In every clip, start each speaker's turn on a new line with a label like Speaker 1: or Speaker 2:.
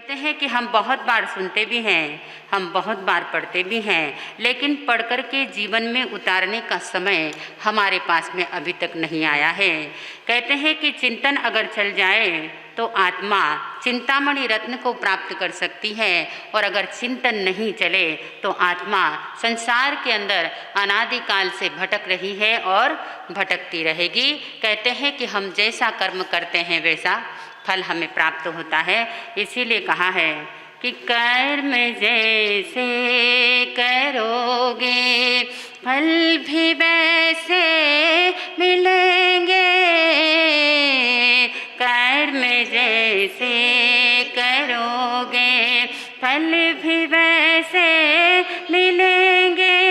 Speaker 1: कहते हैं कि हम बहुत बार सुनते भी हैं, हम बहुत बार पढ़ते भी हैं, लेकिन पढ़कर के जीवन में उतारने का समय हमारे पास में अभी तक नहीं आया है। कहते हैं कि चिंतन अगर चल जाए तो आत्मा चिंतामणि रत्न को प्राप्त कर सकती है, और अगर चिंतन नहीं चले तो आत्मा संसार के अंदर अनादिकाल से भटक रही है और भटकती रहेगी। कहते हैं कि हम जैसा कर्म करते हैं वैसा फल हमें प्राप्त होता है। इसीलिए कहा है कि कर्म जैसे करोगे फल भी वैसे मिलेंगे, कर्म जैसे करोगे फल भी वैसे मिलेंगे।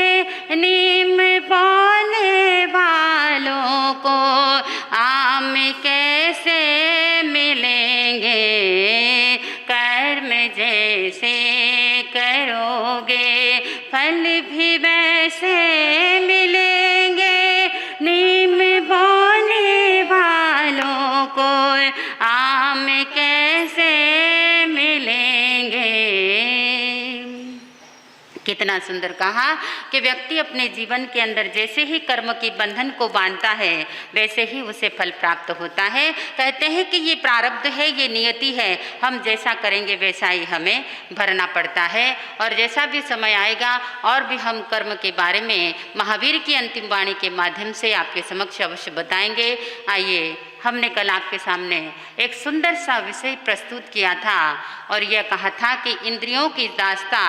Speaker 1: नीम बोने वालों को आम कैसे मिलेंगे, कर्म जैसे करोगे फल भी वैसे मिलेंगे। नीम बोने वालों को आम कैसे मिलेंगे। कितना सुंदर कहा कि व्यक्ति अपने जीवन के अंदर जैसे ही कर्म के बंधन को बांधता है वैसे ही उसे फल प्राप्त होता है। कहते हैं कि ये प्रारब्ध है, ये नियति है, हम जैसा करेंगे वैसा ही हमें भरना पड़ता है। और जैसा भी समय आएगा और भी हम कर्म के बारे में महावीर की अंतिम वाणी के माध्यम से आपके समक्ष अवश्य बताएंगे। आइए, हमने कल आपके सामने एक सुंदर सा विषय प्रस्तुत किया था और यह कहा था कि इंद्रियों की दास्ता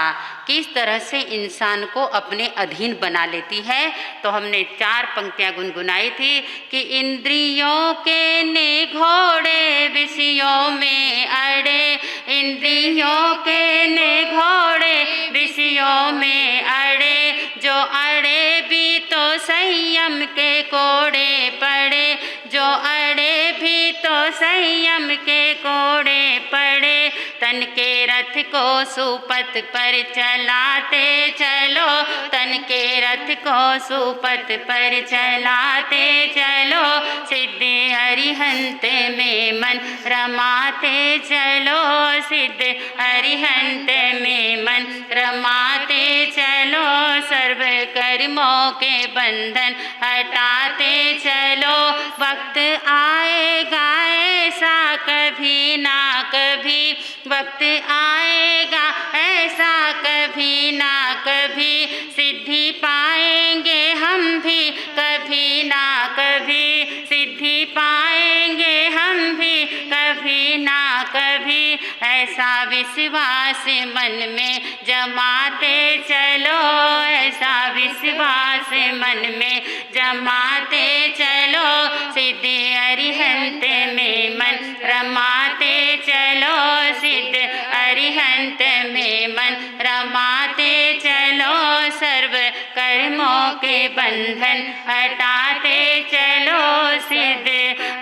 Speaker 1: किस तरह से इंसान को अपने अधीन बना लेती है। तो हमने 4 पंक्तियां गुनगुनाई थी कि इंद्रियों के निघोड़े विषयों में अड़े, इंद्रियों के निघोड़े विषयों में अड़े, जो अड़े भी तो संयम के कोड़े पड़े, जो अड़े भी तो संयम के कोड़े पड़े। तन के रथ को सुपथ पर चलाते चलो, तन के रथ को सुपथ पर चलाते चलो, सिद्धि अरिहंत में मन रमाते चलो, सिद्ध अरिहंत में मन रमाते चलो, सर्व कर्मों के बंधन हटाते चलो। वक्त आएगा ऐसा कभी ना कभी, वक्त आएगा ऐसा कभी ना कभी, सिद्धि पाएंगे हम भी कभी ना कभी, सिद्धि पाएंगे हम भी कभी ना कभी। ऐसा विश्वास मन में जमाते चलो, ऐसा विश्वास मन में जमाते चलो, सिद्धि अरिहंत में मन रमाते चलो, सिद्ध अरिहंत में मन रमाते चलो, सर्व कर्मों के बंधन हटाते चलो, सिद्ध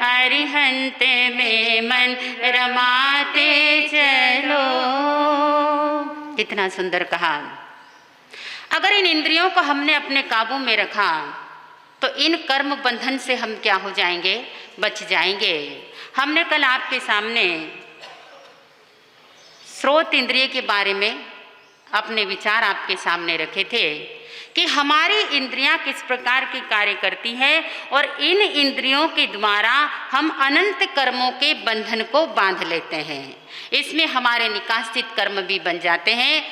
Speaker 1: अरिहंत में मन रमाते चलो। कितना सुंदर कहा। अगर इन इंद्रियों को हमने अपने काबू में रखा तो इन कर्म बंधन से हम क्या हो जाएंगे, बच जाएंगे। हमने कल आपके सामने स्रोत इंद्रिय के बारे में अपने विचार आपके सामने रखे थे कि हमारी इंद्रियां किस प्रकार की कार्य करती है और इन इंद्रियों के द्वारा हम अनंत कर्मों के बंधन को बांध लेते हैं। इसमें हमारे निकासित कर्म भी बन जाते हैं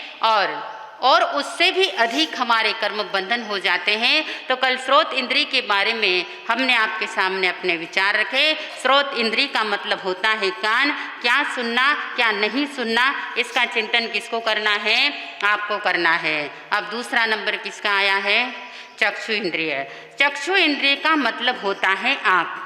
Speaker 1: और उससे भी अधिक हमारे कर्म बंधन हो जाते हैं। तो कल स्रोत इंद्रिय के बारे में हमने आपके सामने अपने विचार रखे। स्रोत इंद्रिय का मतलब होता है कान, क्या सुनना क्या नहीं सुनना, इसका चिंतन किसको करना है, आपको करना है। अब दूसरा नंबर किसका आया है, चक्षु इंद्रिय। चक्षु इंद्रिय का मतलब होता है आँख।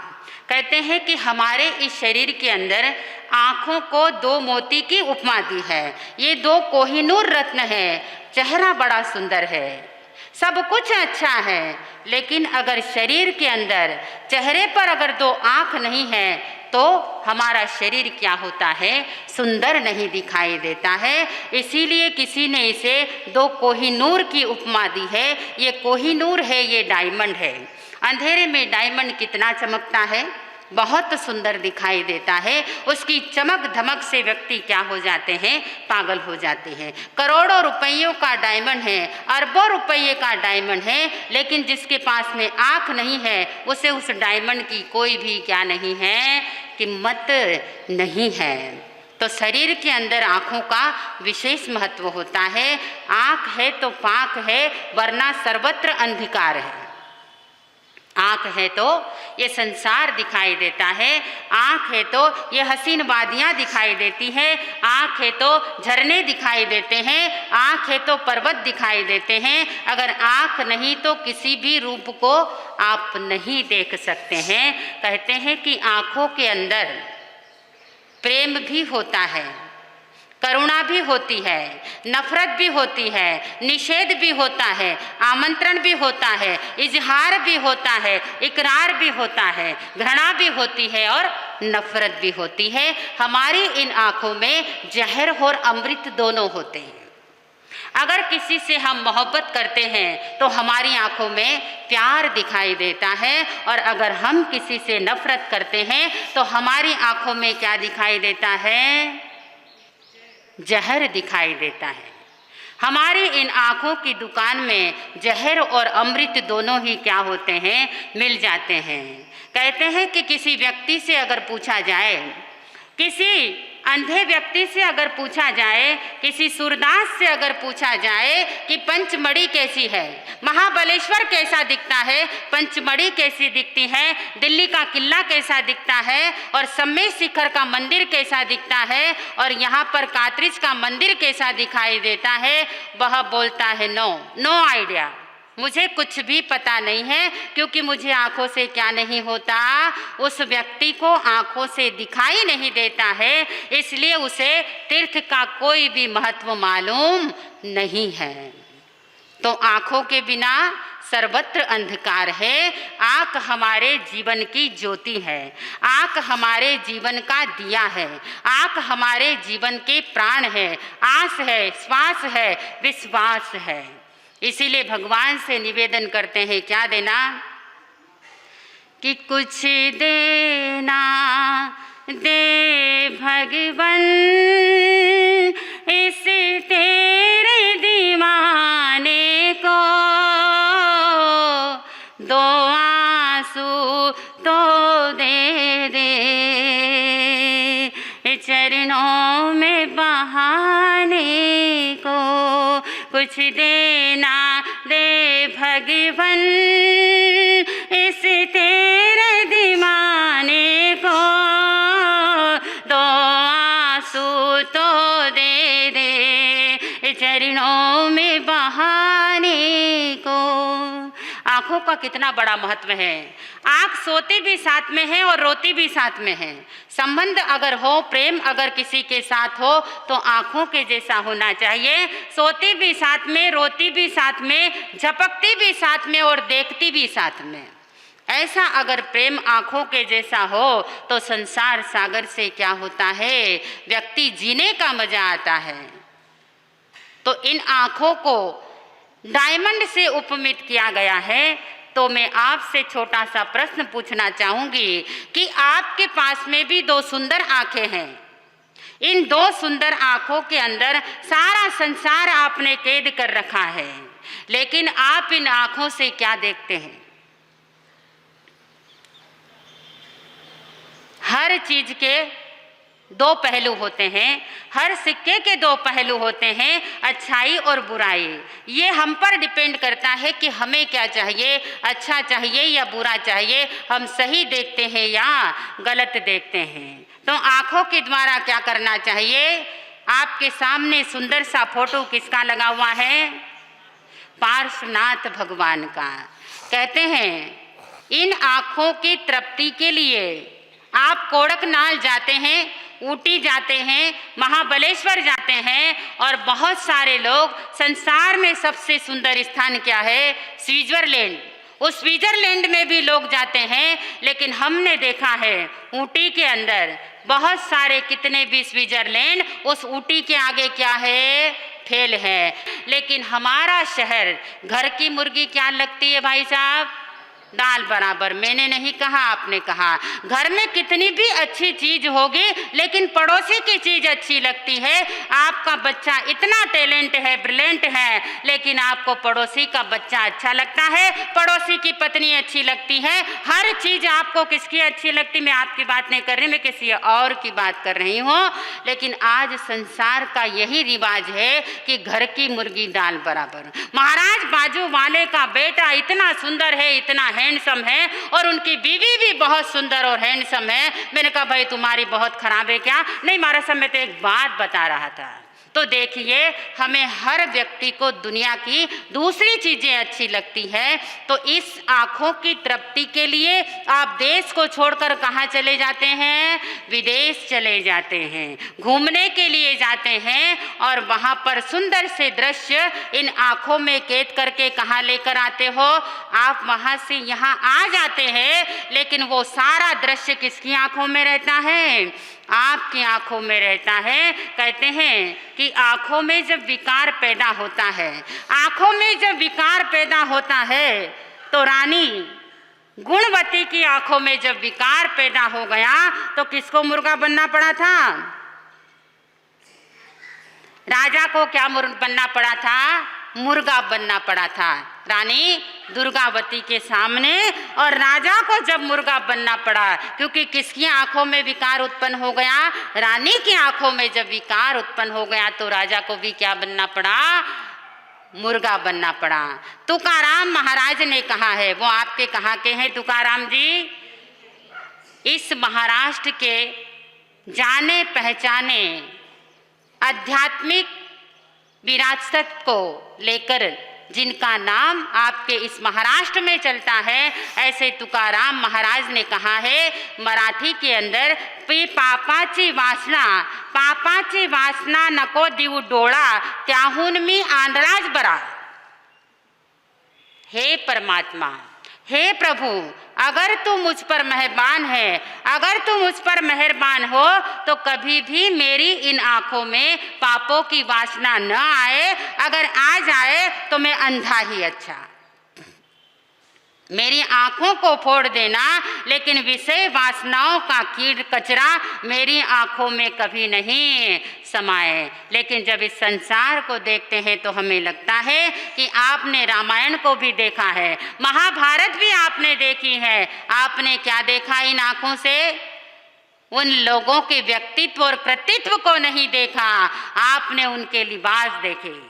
Speaker 1: कहते हैं कि हमारे इस शरीर के अंदर आँखों को 2 मोती की उपमा दी है। ये 2 कोहिनूर रत्न है। चेहरा बड़ा सुंदर है, सब कुछ अच्छा है, लेकिन अगर शरीर के अंदर चेहरे पर अगर 2 आँख नहीं है तो हमारा शरीर क्या होता है, सुंदर नहीं दिखाई देता है। इसीलिए किसी ने इसे 2 कोहिनूर की उपमा दी है। ये कोहिनूर है, ये डायमंड है। अंधेरे में डायमंड कितना चमकता है, बहुत सुंदर दिखाई देता है। उसकी चमक धमक से व्यक्ति क्या हो जाते हैं, पागल हो जाते हैं। करोड़ों रुपयों का डायमंड है, अरबों रुपये का डायमंड है, लेकिन जिसके पास में आँख नहीं है उसे उस डायमंड की कोई भी क्या नहीं है, कीमत नहीं है। तो शरीर के अंदर आँखों का विशेष महत्व होता है। आँख है तो पाक है, वरना सर्वत्र अंधकार है। आँख है तो ये संसार दिखाई देता है, आँख है तो ये हसीन वादियाँ दिखाई देती है, आँख है तो झरने दिखाई देते हैं, आँख है तो पर्वत दिखाई देते हैं। अगर आँख नहीं तो किसी भी रूप को आप नहीं देख सकते हैं। कहते हैं कि आँखों के अंदर प्रेम भी होता है, करुणा भी होती है, नफरत भी होती है, निषेध भी होता है, आमंत्रण भी होता है, इजहार भी होता है, इकरार भी होता है, घृणा भी होती है और नफरत भी होती है। हमारी इन आँखों में जहर और अमृत दोनों होते हैं। अगर किसी से हम मोहब्बत करते हैं तो हमारी आंखों में प्यार दिखाई देता है, और अगर हम किसी से नफरत करते हैं तो हमारी आंखों में क्या दिखाई देता है, जहर दिखाई देता है। हमारी इन आँखों की दुकान में जहर और अमृत दोनों ही क्या होते हैं, मिल जाते हैं। कहते हैं कि किसी व्यक्ति से अगर पूछा जाए, किसी अंधे व्यक्ति से अगर पूछा जाए, किसी सूरदास से अगर पूछा जाए कि पंचमढ़ी कैसी है, महाबलेश्वर कैसा दिखता है, पंचमढ़ी कैसी दिखती है, दिल्ली का किला कैसा दिखता है, और सम्मेद शिखर का मंदिर कैसा दिखता है, और यहाँ पर कात्रिज का मंदिर कैसा दिखाई देता है, वह बोलता है नो आइडिया, मुझे कुछ भी पता नहीं है, क्योंकि मुझे आँखों से क्या नहीं होता, उस व्यक्ति को आँखों से दिखाई नहीं देता है, इसलिए उसे तीर्थ का कोई भी महत्व मालूम नहीं है। तो आँखों के बिना सर्वत्र अंधकार है। आँख हमारे जीवन की ज्योति है, आँख हमारे जीवन का दिया है, आँख हमारे जीवन के प्राण है, आस है, श्वास है, विश्वास है। इसीलिए भगवान से निवेदन करते हैं, क्या देना, कि कुछ देना दे भगवन इस तेरे दीवाने को, दो आंसू तो दे दे चरणों में बहाने को, कुछ देना दे भगवन इस तेरे दीवाने को, दो आंसू तो दे दे चरणों में बहाने को। आँखों का कितना बड़ा महत्व है। आँख सोती भी साथ में है और रोती भी साथ में है। संबंध अगर हो, प्रेम अगर किसी के साथ हो तो आँखों के जैसा होना चाहिए। सोती भी साथ में, रोती भी साथ में, झपकती भी साथ में और देखती भी साथ में। ऐसा अगर प्रेम आँखों के जैसा हो तो संसार सागर से क्या होता है, व्यक्ति जीने का मजा आता है। तो इन आँखों को डायमंड से उपमित किया गया है। तो मैं आपसे छोटा सा प्रश्न पूछना चाहूँगी कि आपके पास में भी दो सुंदर आँखें हैं। इन दो सुंदर आँखों के अंदर सारा संसार आपने कैद कर रखा है, लेकिन आप इन आँखों से क्या देखते हैं? हर चीज के दो पहलू होते हैं, हर सिक्के के दो पहलू होते हैं, अच्छाई और बुराई। ये हम पर डिपेंड करता है कि हमें क्या चाहिए, अच्छा चाहिए या बुरा चाहिए, हम सही देखते हैं या गलत देखते हैं। तो आँखों के द्वारा क्या करना चाहिए? आपके सामने सुंदर सा फोटो किसका लगा हुआ है? पार्श्वनाथ भगवान का। कहते हैं इन आँखों की तृप्ति के लिए आप कोड़कनाल जाते हैं, ऊटी जाते हैं, महाबलेश्वर जाते हैं, और बहुत सारे लोग, संसार में सबसे सुंदर स्थान क्या है? स्विट्जरलैंड। उस स्विट्जरलैंड में भी लोग जाते हैं, लेकिन हमने देखा है ऊटी के अंदर बहुत सारे, कितने भी स्विट्जरलैंड उस ऊटी के आगे क्या है? फेल है। लेकिन हमारा शहर घर की मुर्गी क्या लगती है भाई साहब? दाल बराबर। मैंने नहीं कहा, आपने कहा। घर में कितनी भी अच्छी चीज होगी लेकिन पड़ोसी की चीज अच्छी लगती है। आपका बच्चा इतना टैलेंट है, ब्रिलियंट है, लेकिन आपको पड़ोसी का बच्चा अच्छा लगता है, पड़ोसी की पत्नी अच्छी लगती है। हर चीज आपको किसकी अच्छी लगती? मैं आपकी बात नहीं कर रही, मैं किसी और की बात कर रही हूँ। लेकिन आज संसार का यही रिवाज है कि घर की मुर्गी दाल बराबर। महाराज बाजू वाले का बेटा इतना सुंदर है, इतना हैंडसम है, और उनकी बीवी भी बहुत सुंदर और हैंडसम है। मैंने कहा भाई तुम्हारी बहुत खराब है क्या? नहीं महाराज साहब, मैं तो एक बात बता रहा था। तो देखिए, हमें हर व्यक्ति को दुनिया की दूसरी चीजें अच्छी लगती है। तो इस आंखों की तृप्ति के लिए आप देश को छोड़कर कहाँ चले जाते हैं? विदेश चले जाते हैं, घूमने के लिए जाते हैं, और वहाँ पर सुंदर से दृश्य इन आंखों में कैद करके कहाँ लेकर आते हो? आप वहाँ से यहाँ आ जाते हैं, लेकिन वो सारा दृश्य किसकी आंखों में रहता है? आपकी आंखों में रहता है। कहते हैं कि आंखों में जब विकार पैदा होता है, आंखों में जब विकार पैदा होता है, तो रानी गुणवती की आंखों में जब विकार पैदा हो गया तो किसको मुर्गा बनना पड़ा था? राजा को क्या बनना पड़ा था? मुर्गा बनना पड़ा था रानी दुर्गावती के सामने। और राजा को जब मुर्गा बनना पड़ा, क्योंकि किसकी आंखों में विकार उत्पन्न हो गया? रानी की आंखों में जब विकार उत्पन्न हो गया तो राजा को भी क्या बनना पड़ा? मुर्गा बनना पड़ा। तुकाराम महाराज ने कहा है, वो आपके कहाँ के हैं तुकाराम जी? इस महाराष्ट्र के जाने पहचाने आध्यात्मिक विरासत को लेकर जिनका नाम आपके इस महाराष्ट्र में चलता है, ऐसे तुकाराम महाराज ने कहा है मराठी के अंदर, पापाची वासना नको देऊ डोळा, त्याहून मी आंधळाच बरा। हे परमात्मा, हे प्रभु, अगर तू मुझ पर मेहरबान है, अगर तू मुझ पर मेहरबान हो तो कभी भी मेरी इन आंखों में पापों की वासना न आए। अगर आ जाए तो मैं अंधा ही अच्छा। मेरी आंखों को फोड़ देना, लेकिन विषय वासनाओं का कीड़ कचरा मेरी आंखों में कभी नहीं समाए। लेकिन जब इस संसार को देखते हैं तो हमें लगता है कि आपने रामायण को भी देखा है, महाभारत भी आपने देखी है। आपने क्या देखा इन आंखों से? उन लोगों के व्यक्तित्व और कृतित्व को नहीं देखा, आपने उनके लिबास देखे।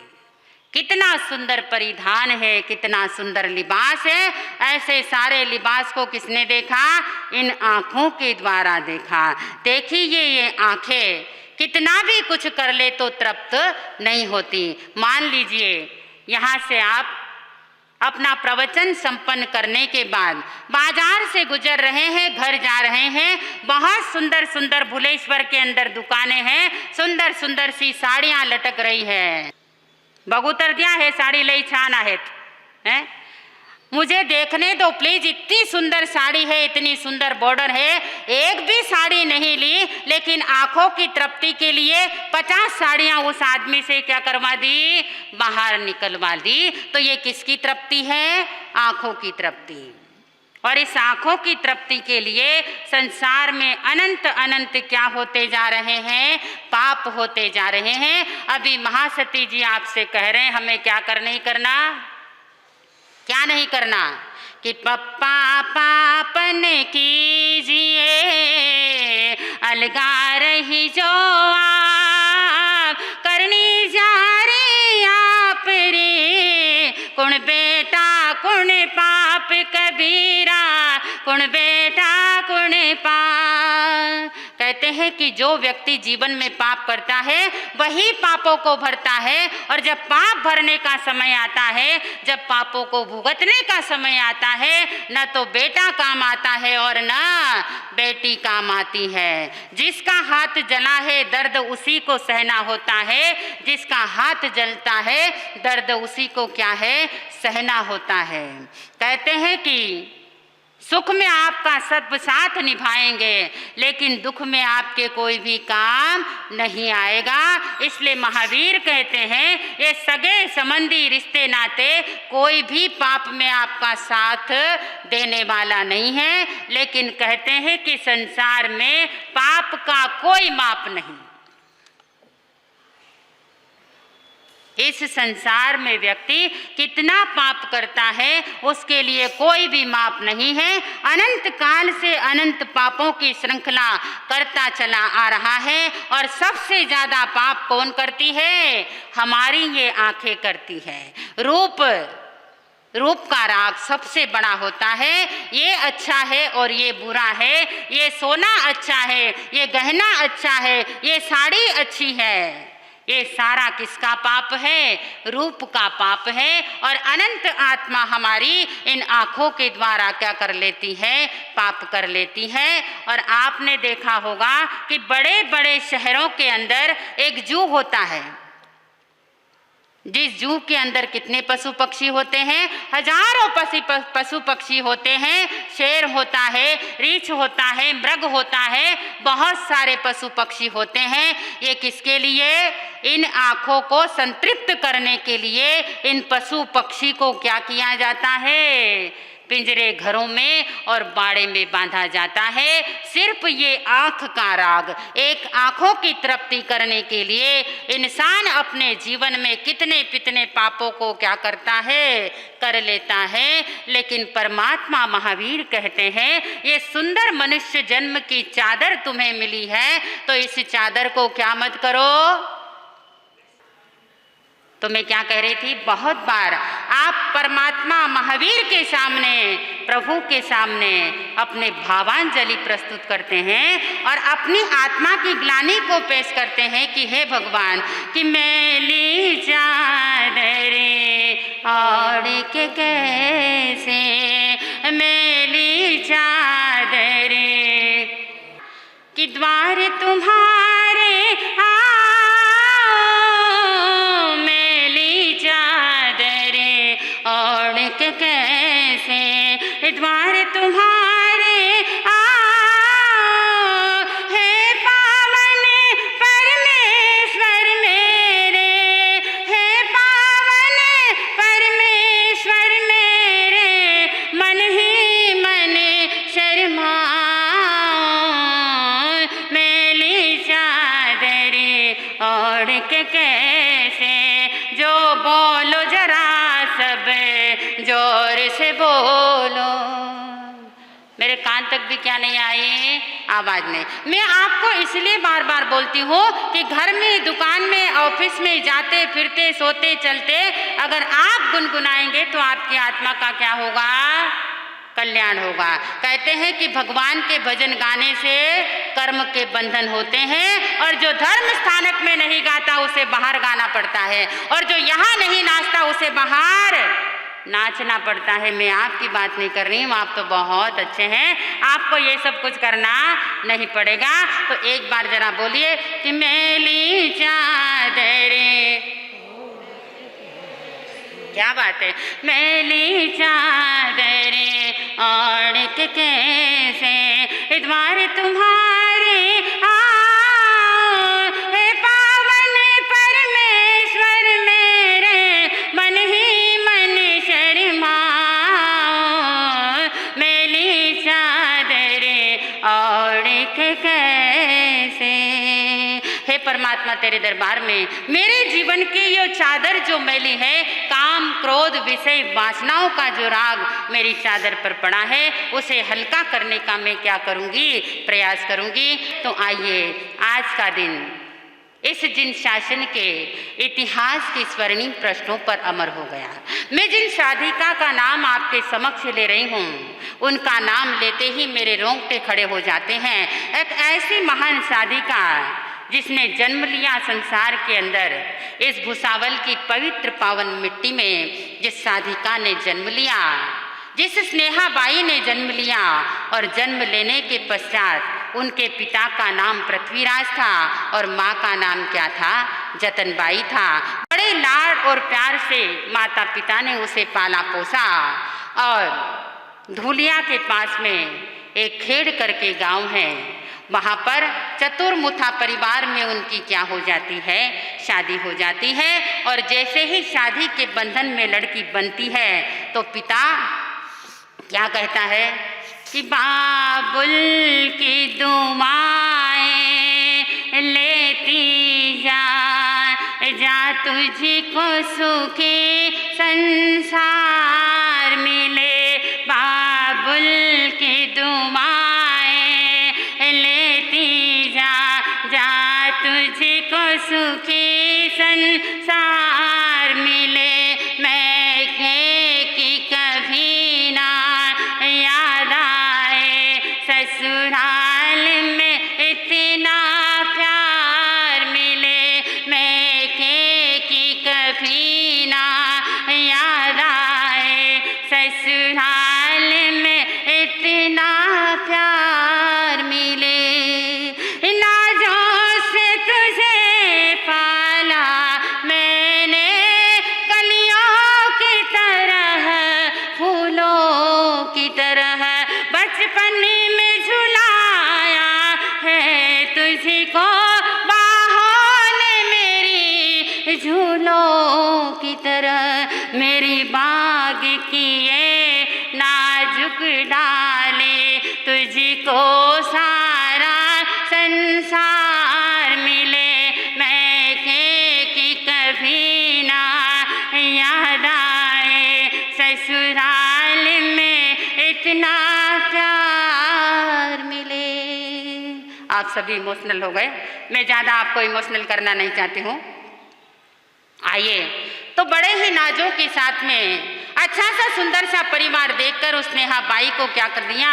Speaker 1: कितना सुंदर परिधान है, कितना सुंदर लिबास है। ऐसे सारे लिबास को किसने देखा? इन आँखों के द्वारा देखा। देखिए ये आँखें कितना भी कुछ कर ले तो तृप्त नहीं होती। मान लीजिए यहाँ से आप अपना प्रवचन संपन्न करने के बाद बाजार से गुजर रहे हैं, घर जा रहे हैं, बहुत सुंदर सुंदर भुलेश्वर के अंदर दुकानें हैं, सुंदर सुंदर सी साड़ियाँ लटक रही है। बगुतर दिया है, साड़ी लई छान आहेत हैं? मुझे देखने दो प्लीज, इतनी सुंदर साड़ी है, इतनी सुंदर बॉर्डर है, एक भी साड़ी नहीं ली, लेकिन आंखों की तृप्ति के लिए 50 साड़ियां उस आदमी से क्या करवा दी? बाहर निकलवा दी। तो ये किसकी तृप्ति है? आंखों की तृप्ति। और इस आंखों की तृप्ति के लिए संसार में अनंत अनंत क्या होते जा रहे हैं? पाप होते जा रहे हैं। अभी महासती जी आपसे कह रहे हैं हमें क्या नहीं करना, क्या नहीं करना? कि पप्पा पापन कीजिए, अलगा रही जो आप, करनी जा रही आप रे, कुण बेटा कुण पाप कबीरा, कुण बेटा कुण पाप। कहते हैं कि जो व्यक्ति जीवन में पाप करता है वही पापों को भरता है, और जब पाप भरने का समय आता है, जब पापों को भुगतने का समय आता है, न तो बेटा काम आता है और न बेटी काम आती है। जिसका हाथ जला है दर्द उसी को सहना होता है, जिसका हाथ जलता है दर्द उसी को क्या है? सहना होता है। कहते हैं कि सुख में आपका सब साथ निभाएंगे, लेकिन दुख में आपके कोई भी काम नहीं आएगा। इसलिए महावीर कहते हैं ये सगे संबंधी रिश्ते नाते कोई भी पाप में आपका साथ देने वाला नहीं है, लेकिन कहते हैं कि संसार में पाप का कोई माप नहीं। इस संसार में व्यक्ति कितना पाप करता है उसके लिए कोई भी माप नहीं है। अनंत काल से अनंत पापों की श्रृंखला करता चला आ रहा है, और सबसे ज्यादा पाप कौन करती है? हमारी ये आंखें करती है। रूप का राग सबसे बड़ा होता है। ये अच्छा है और ये बुरा है, ये सोना अच्छा है, ये गहना अच्छा है, ये साड़ी अच्छी है। ये सारा किसका पाप है? रूप का पाप है। और अनंत आत्मा हमारी इन आँखों के द्वारा क्या कर लेती है? पाप कर लेती है। और आपने देखा होगा कि बड़े बड़े शहरों के अंदर एक जू होता है। जिस जू के अंदर कितने पशु पक्षी होते हैं? हजारों पशु पक्षी होते हैं। शेर होता है, रीछ होता है, मृग होता है, बहुत सारे पशु पक्षी होते हैं। ये किसके लिए? इन आँखों को संतृप्त करने के लिए इन पशु पक्षी को क्या किया जाता है? पिंजरे घरों में और बाड़े में बांधा जाता है। सिर्फ ये आँख का राग, एक आँखों की तृप्ति करने के लिए इंसान अपने जीवन में कितने पापों को क्या करता है? कर लेता है। लेकिन परमात्मा महावीर कहते हैं ये सुंदर मनुष्य जन्म की चादर तुम्हें मिली है, तो इस चादर को क्या मत करो। तो मैं क्या कह रही थी? बहुत बार आप परमात्मा महावीर के सामने, प्रभु के सामने अपने भावांजलि प्रस्तुत करते हैं और अपनी आत्मा की ग्लानि को पेश करते हैं कि हे भगवान, कि मैली चादरे ओढ़ के कैसे, मैली चादरे कि द्वार तुम्हारे कैसे द्वार तुम्हारे हे पावन परमेश्वर मेरे, हे पावन परमेश्वर मेरे, मन ही मन शर्माओ, मैली चादरे ओढ़ के कैसे। जो बोलो जरा सब जोर से बोलो। मेरे कान तक भी क्या नहीं आई? आवाज नहीं। मैं आपको इसलिए बार बार बोलती हूँ कि घर में, दुकान में, ऑफिस में जाते फिरते, सोते चलते अगर आप गुनगुनाएंगे तो आपकी आत्मा का क्या होगा? कल्याण होगा। कहते हैं कि भगवान के भजन गाने से कर्म के बंधन होते हैं, और जो धर्म स्थानक में नहीं गाता उसे बाहर गाना पड़ता है, और जो यहाँ नहीं नाचता उसे बाहर नाचना पड़ता है। मैं आपकी बात नहीं कर रही हूँ, आप तो बहुत अच्छे हैं, आपको ये सब कुछ करना नहीं पड़ेगा। तो एक बार जरा बोलिए कि मैली चादरे, क्या बात है? मैली चादरे ओढ़ के कैसे द्वार तुम्हारे हे पावन परमेश्वर मेरे, मन ही मन शर्माओ, मैली चादरे ओढ़ के कैसे। हे परमात्मा, तेरे दरबार में मेरे जीवन की ये चादर जो मैली है, काम क्रोध विषय वासनाओं का जो राग मेरी चादर पर पड़ा है, उसे हल्का करने का मैं क्या करूंगी? प्रयास करूंगी। तो आइए, आज का दिन इस जिन शासन के इतिहास के स्वर्णिम प्रश्नों पर अमर हो गया। मैं जिन साधिका का नाम आपके समक्ष ले रही हूँ, उनका नाम लेते ही मेरे रोंगटे खड़े हो जाते हैं। एक ऐसी महान साधिका जिसने जन्म लिया संसार के अंदर, इस भुसावल की पवित्र पावन मिट्टी में जिस साधिका ने जन्म लिया, जिस स्नेहाबाई ने जन्म लिया, और जन्म लेने के पश्चात उनके पिता का नाम पृथ्वीराज था और माँ का नाम क्या था? जतनबाई था। बड़े लाड और प्यार से माता पिता ने उसे पाला पोसा, और धूलिया के पास में एक खेड़ करके गांव है। वहाँ पर चतुर्मुथा परिवार में उनकी क्या हो जाती है, शादी हो जाती है। और जैसे ही शादी के बंधन में लड़की बनती है तो पिता क्या कहता है कि बाबुल की दुआएं लेती जा तुझको सुखी संसार मिले। बाबुल की दुआएं लेती जा तुझको सुखी संसार मिले। मैं कि कभी ना याद आए ससुराल में इतना प्यार मिले। मैं कि कभी ना याद आए ससुराल में इतना प्यार मिले। नाज़ों से तुझे पाला मैंने कलियों की तरह, फूलों की तरह। बचपन में झुलाया है तुझको बाहों ने मेरी, झूलों की तरह। मेरी बाग किए नाजुक डाले तुझको सारा संसार मिले। मैं कि कभी ना याद आए ससुराल में इतना प्यार मिले। आप सभी इमोशनल हो गए, मैं ज़्यादा आपको इमोशनल करना नहीं चाहती हूँ। आइए, तो बड़े ही नाजों के साथ में अच्छा सा सुंदर सा परिवार देखकर उस स्नेहा बाई को क्या कर दिया,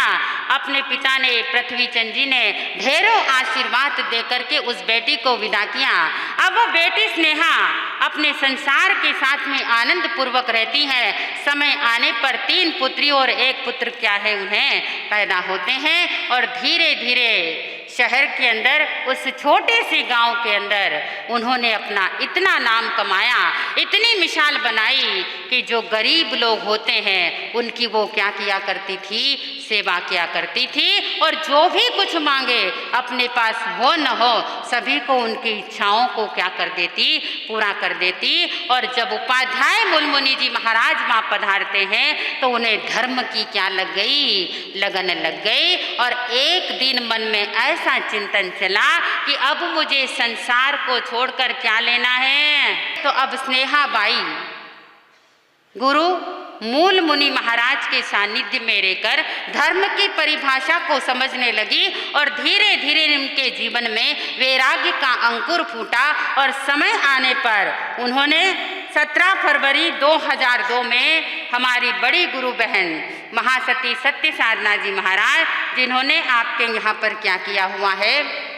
Speaker 1: अपने पिता ने पृथ्वीचंद जी ने ढेरों आशीर्वाद देकर के उस बेटी को विदा किया। अब वो बेटी स्नेहा अपने संसार के साथ में आनंद पूर्वक रहती है। समय आने पर 3 पुत्री और 1 पुत्र क्या है उन्हें पैदा होते हैं। और धीरे धीरे शहर के अंदर, उस छोटे से गांव के अंदर उन्होंने अपना इतना नाम कमाया, इतनी मिसाल बनाई कि जो गरीब लोग होते हैं उनकी वो क्या किया करती थी, सेवा किया करती थी। और जो भी कुछ मांगे अपने पास हो न हो, सभी को उनकी इच्छाओं को क्या कर देती, पूरा कर देती। और जब उपाध्याय मूलमुनि जी महाराज वहाँ पधारते हैं तो उन्हें धर्म की क्या लग गई, लगन लग गई। और एक दिन मन में ऐसा चिंतन चला कि अब मुझे संसार को छोड़कर क्या लेना है। तो अब स्नेहा बाई गुरु मूल मुनि महाराज के सानिध्य में रहकर धर्म की परिभाषा को समझने लगी। और धीरे धीरे उनके जीवन में वैराग्य का अंकुर फूटा। और समय आने पर उन्होंने 17 फरवरी 2002 में हमारी बड़ी गुरु बहन महासती सत्य साधना जी महाराज, जिन्होंने आपके यहाँ पर क्या किया हुआ है,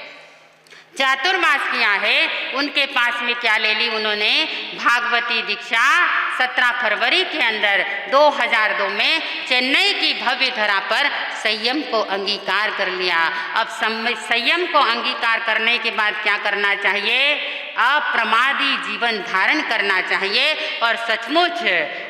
Speaker 1: चातुर्मास किया है, उनके पास में क्या ले ली उन्होंने, भागवती दीक्षा 17 फरवरी के अंदर 2002 में चेन्नई की भव्य धरा पर संयम को अंगीकार कर लिया। अब संयम को अंगीकार करने के बाद क्या करना चाहिए, अप्रमादी जीवन धारण करना चाहिए। और सचमुच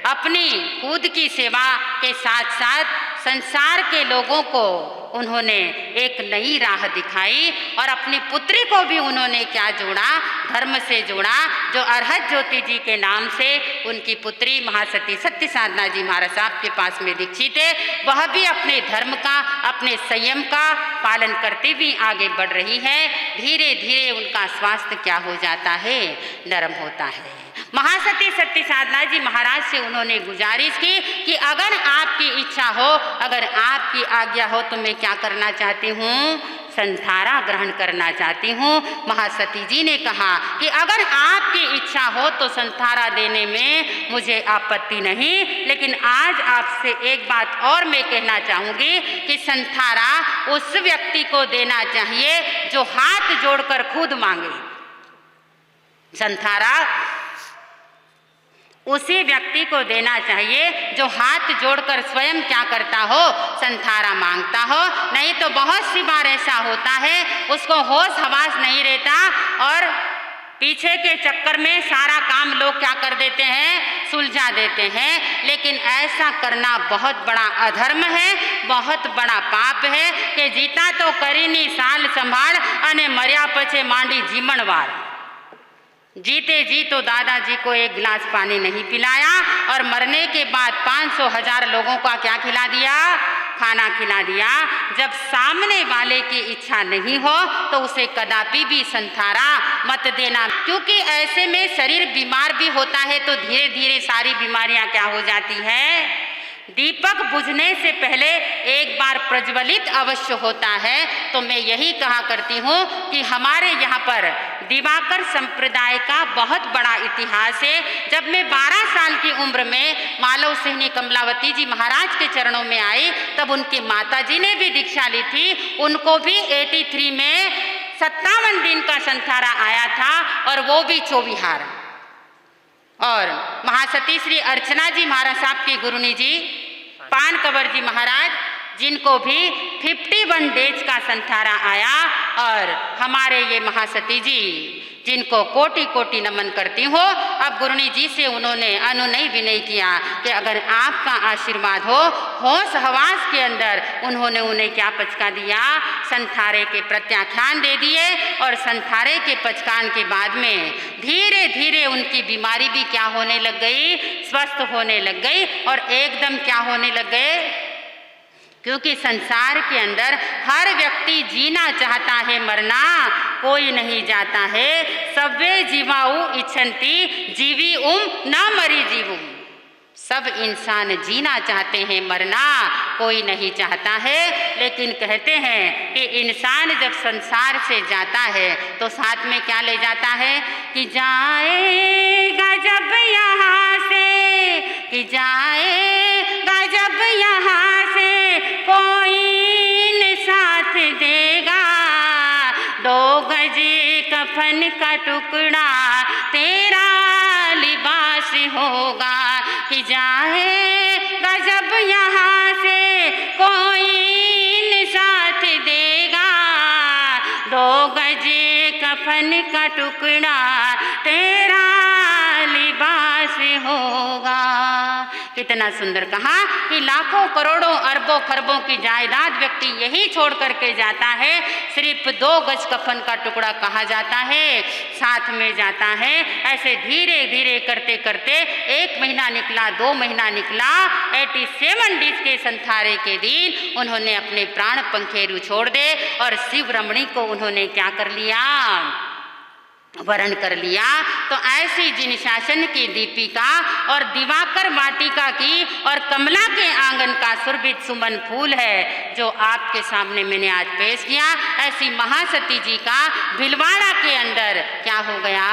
Speaker 1: अपनी खुद की सेवा के साथ साथ संसार के लोगों को उन्होंने एक नई राह दिखाई। और अपनी पुत्री को भी उन्होंने क्या जोड़ा, धर्म से जोड़ा। जो अरहत ज्योति जी के नाम से उनकी पुत्री महासती सत्य साधना जी महाराज साहब के पास में दीक्षित है, वह भी अपने धर्म का, अपने संयम का पालन करती भी आगे बढ़ रही है। धीरे धीरे उनका स्वास्थ्य क्या हो जाता है, नरम होता है। महासती सत्य साधना जी महाराज से उन्होंने गुजारिश की कि अगर आपकी इच्छा हो, अगर आपकी आज्ञा हो तो मैं क्या करना चाहती हूँ, संथारा ग्रहण करना चाहती हूँ। महासती जी ने कहा कि अगर आपकी इच्छा हो तो संथारा देने में मुझे आपत्ति नहीं, लेकिन आज आपसे एक बात और मैं कहना चाहूँगी कि संथारा उस व्यक्ति को देना चाहिए जो हाथ जोड़कर खुद मांगे। संथारा उसी व्यक्ति को देना चाहिए जो हाथ जोड़कर स्वयं क्या करता हो, संथारा मांगता हो। नहीं तो बहुत सी बार ऐसा होता है उसको होश हवास नहीं रहता और पीछे के चक्कर में सारा काम लोग क्या कर देते हैं, सुलझा देते हैं। लेकिन ऐसा करना बहुत बड़ा अधर्म है, बहुत बड़ा पाप है कि जीता तो करीनी साल संभाल अने मर्या पछे मांडी जीमणवार। जीते जी तो दादाजी को एक गिलास पानी नहीं पिलाया और मरने के बाद 500,000 लोगों का क्या खिला दिया, खाना खिला दिया। जब सामने वाले की इच्छा नहीं हो तो उसे कदापि भी संथारा मत देना, क्योंकि ऐसे में शरीर बीमार भी होता है तो धीरे धीरे सारी बीमारियां क्या हो जाती है। दीपक बुझने से पहले एक बार प्रज्वलित अवश्य होता है। तो मैं यही कहा करती हूँ कि हमारे यहाँ पर दिवाकर संप्रदाय का बहुत बड़ा इतिहास है। जब मैं 12 साल की उम्र में मालव सिंह कमलावती जी महाराज के चरणों में आई तब उनकी माता जी ने भी दीक्षा ली थी। उनको भी 83 में 57 दिन का संथारा आया था और वो भी चौविहार। और महासती श्री अर्चना जी महाराज साहब की गुरुनी जी पान कंवर जी महाराज, जिनको भी 51 डेज का संथारा आया। और हमारे ये महासती जी जिनको कोटि कोटि नमन करती हूँ। अब गुरुनी जी से उन्होंने अनुनय विनय किया कि अगर आपका आशीर्वाद हो, होश हवास के अंदर उन्होंने उन्हें क्या पचका दिया, संथारे के प्रत्याख्यान दे दिए। और संथारे के पचकान के बाद में धीरे धीरे उनकी बीमारी भी क्या होने लग गई, स्वस्थ होने लग गई और एकदम क्या होने लग गए। क्योंकि संसार के अंदर हर व्यक्ति जीना चाहता है, मरना कोई नहीं जाता है। सव्वे जीवाऊ इच्छन्ति जीवी न मरी जीवुम। सब इंसान जीना चाहते हैं, मरना कोई नहीं चाहता है। लेकिन कहते हैं कि इंसान जब संसार से जाता है तो साथ में क्या ले जाता है कि जाएगा जब यहाँ से, कि जाएगा जब यहाँ से कोई न साथ देगा। 2 गज कफन का टुकड़ा तेरा लिबास होगा। कि जाएगा जब यहाँ से कोई न साथ देगा। 2 गज कफन का टुकड़ा तेरा लिबास होगा। कितना सुंदर कहा कि लाखों करोड़ों अरबों खरबों की जायदाद व्यक्ति यही छोड़ करके जाता है, सिर्फ 2 गज कफन का टुकड़ा कहा जाता है साथ में जाता है। ऐसे धीरे धीरे करते करते 1 महीना निकला, 2 महीना निकला, 87 डेज के संथारे के दिन उन्होंने अपने प्राण पंखेरु छोड़ दे और शिव रमणी को उन्होंने क्या कर लिया, वरण कर लिया। तो ऐसी जिन शासन की दीपिका और दिवाकर वाटिका की और कमला के आंगन का सुरभित सुमन फूल है जो आपके सामने मैंने आज पेश किया। ऐसी महासती जी का भिलवाड़ा के अंदर क्या हो गया,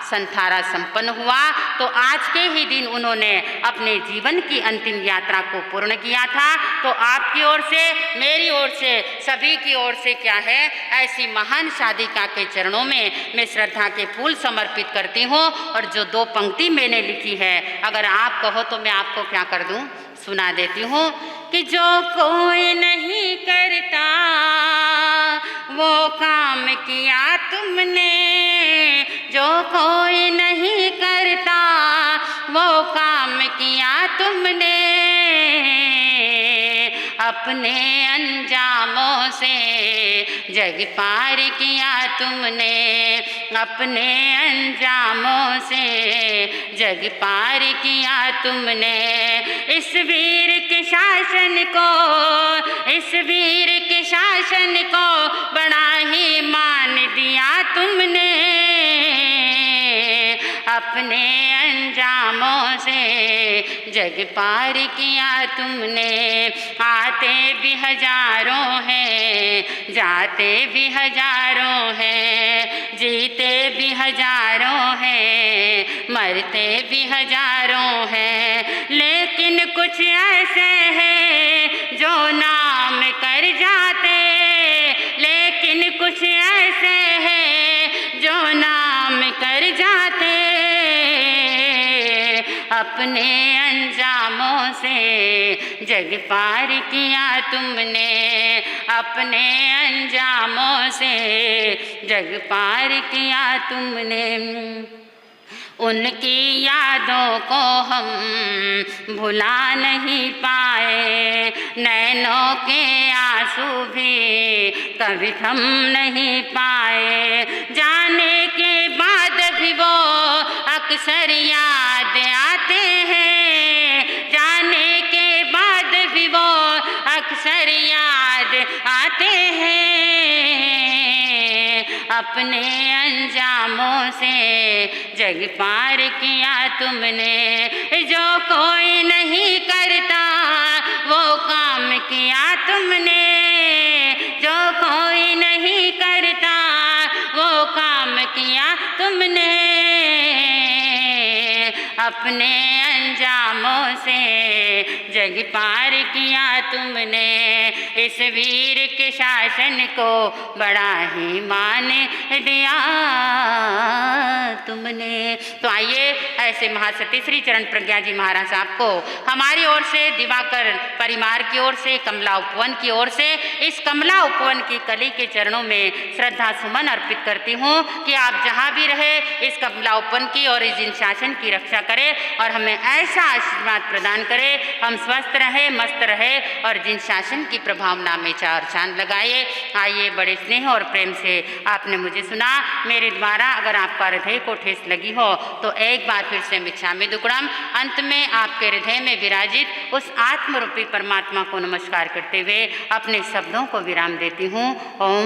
Speaker 1: संथारा संपन्न हुआ। तो आज के ही दिन उन्होंने अपने जीवन की अंतिम यात्रा को पूर्ण किया था। तो आपकी ओर से, मेरी ओर से, सभी की ओर से क्या है, ऐसी महान साधिका के चरणों में मैं श्रद्धा के फूल समर्पित करती हूँ। और जो 2 पंक्ति मैंने लिखी है, अगर आप कहो तो मैं आपको क्या कर दूँ, सुना देती हूँ कि जो कोई नहीं करता वो काम किया तुमने, जो कोई नहीं करता वो काम किया तुमने, अपने अंजामों से जग पार किया तुमने, अपने अंजामों से जग पार किया तुमने। इस वीर के शासन को, इस वीर के शासन को बड़ा ही मान दिया तुमने, अपने अंजामों से जग पार किया तुमने। आते भी हजारों हैं, जाते भी हजारों हैं, जीते भी हजारों हैं, मरते भी हजारों हैं, लेकिन कुछ ऐसे हैं जो नाम कर जाते, लेकिन कुछ ऐसे हैं जो नाम कर जाते, अपने अंजामों से जग पार किया तुमने, अपने अंजामों से जग पार किया तुमने। उनकी यादों को हम भुला नहीं पाए, नैनों के आंसू भी कभी थम नहीं पाए। जाने के बाद भी वो अक्सर याद आते हैं, जाने के बाद भी वो अक्सर याद आते हैं। अपने अंजामों से जग पार किया तुमने, जो कोई नहीं करता वो काम किया तुमने, जो कोई नहीं करता वो काम किया तुमने। अपने अंजामों से जग पार किया तुमने, इस वीर के शासन को बड़ा ही मान दिया तुमने। तो आइए ऐसे महासती श्री चरण प्रज्ञा जी महाराज साहब को हमारी ओर से, दिवाकर परिवार की ओर से, कमला उपवन की ओर से इस कमला उपवन की कली के चरणों में श्रद्धा सुमन अर्पित करती हूँ कि आप जहाँ भी रहे इस कमला उपवन की और इस जिन शासन की रक्षा करें और हमें ऐसा आशीर्वाद प्रदान करे, हम स्वस्थ रहे, मस्त रहे और जिन शासन की प्रभावना में चार चांद लगाए। आइए बड़े स्नेह और प्रेम से आपने मुझे सुना, मेरे द्वारा अगर आपका हृदय को ठेस लगी हो तो एक बार फिर से मिच्छामि दुक्कडम अंत में आपके हृदय में विराजित उस आत्मरूपी परमात्मा को नमस्कार करते हुए अपने शब्दों को विराम देती हूँ। ओम